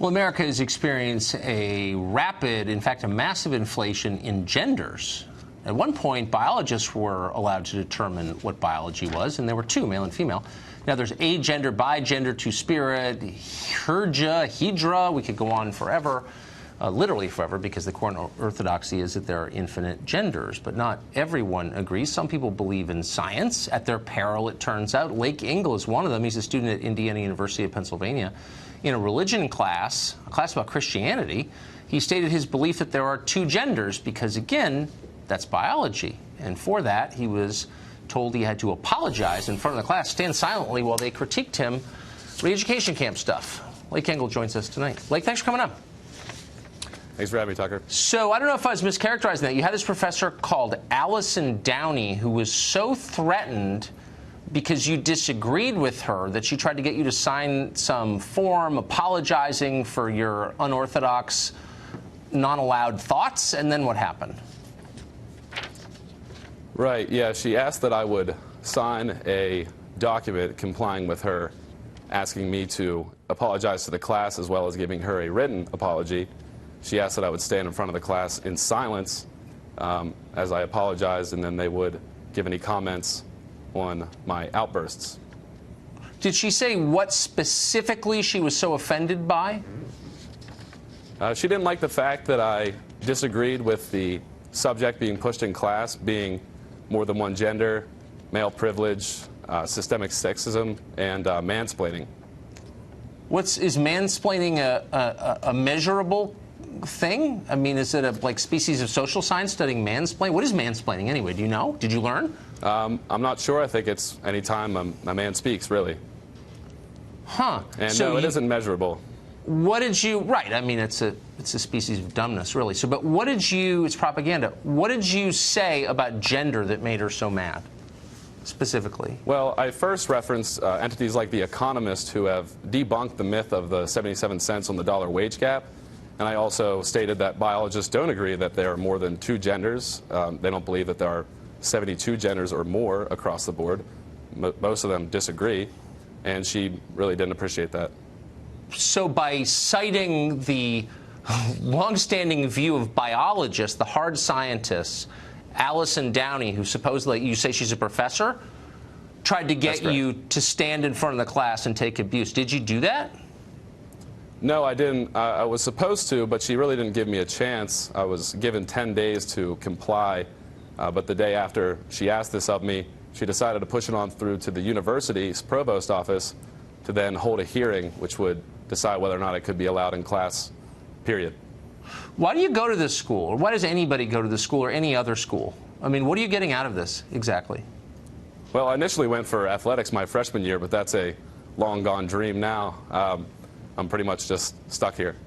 Well, America has experienced a rapid, in fact, a massive inflation in genders. At one point, biologists were allowed to determine what biology was, and there were two, male and female. Now, there's agender, bigender, two-spirit, hydra. We could go on forever, literally forever, because the core orthodoxy is that there are infinite genders. But not everyone agrees. Some people believe in science. At their peril, it turns out. Lake Engel is one of them. He's a student at Indiana University of Pennsylvania. In a religion class, a class about Christianity, he stated his belief that there are two genders because, again, that's biology. And for that, he was told he had to apologize in front of the class, stand silently while they critiqued him for the education camp stuff. Lake Engel joins us tonight. Lake, thanks for coming on. Thanks for having me, Tucker. So I don't know if I was mischaracterizing that. You had this professor called Allison Downey who was so threatened because you disagreed with her that she tried to get you to sign some form apologizing for your unorthodox, non-allowed thoughts, and then what happened? Right, yeah, she asked that I would sign a document complying with her asking me to apologize to the class as well as giving her a written apology. She asked that I would stand in front of the class in silence as I apologized, and then they would give any comments on my outbursts. Did she say what specifically she was so offended by? She didn't like the fact that I disagreed with the subject being pushed in class being more than one gender, male privilege, systemic sexism, and mansplaining. Is mansplaining a measurable thing? I mean, is it a like species of social science studying mansplaining? What is mansplaining anyway? Do you know? Did you learn? I'm not sure. I think it's any time a man speaks, really. Huh. And so no, it isn't measurable. What did you, right, I mean, it's a species of dumbness, really. So, but what did you, it's propaganda, what did you say about gender that made her so mad, specifically? Well, I first referenced entities like The Economist who have debunked the myth of the 77 cents on the dollar wage gap. And I also stated that biologists don't agree that there are more than two genders. They don't believe that there are 72 genders or more across the board. Most of them disagree, and she really didn't appreciate that. So by citing the longstanding view of biologists, the hard scientists, Allison Downey, who supposedly, you say she's a professor, tried to get you to stand in front of the class and take abuse. Did you do that? No, I didn't. I was supposed to, but she really didn't give me a chance. I was given 10 days to comply, but the day after she asked this of me, she decided to push it on through to the university's provost office to then hold a hearing, which would decide whether or not it could be allowed in class, period. Why do you go to this school? Or why does anybody go to this school or any other school? I mean, what are you getting out of this exactly? Well, I initially went for athletics my freshman year, but that's a long-gone dream now. I'm pretty much just stuck here.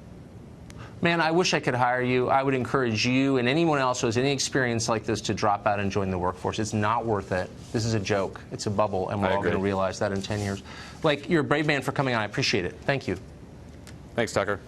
Man, I wish I could hire you. I would encourage you and anyone else who has any experience like this to drop out and join the workforce. It's not worth it. This is a joke. It's a bubble, and we're all going to realize that in 10 years. Like, you're a brave man for coming on. I appreciate it. Thank you. Thanks, Tucker.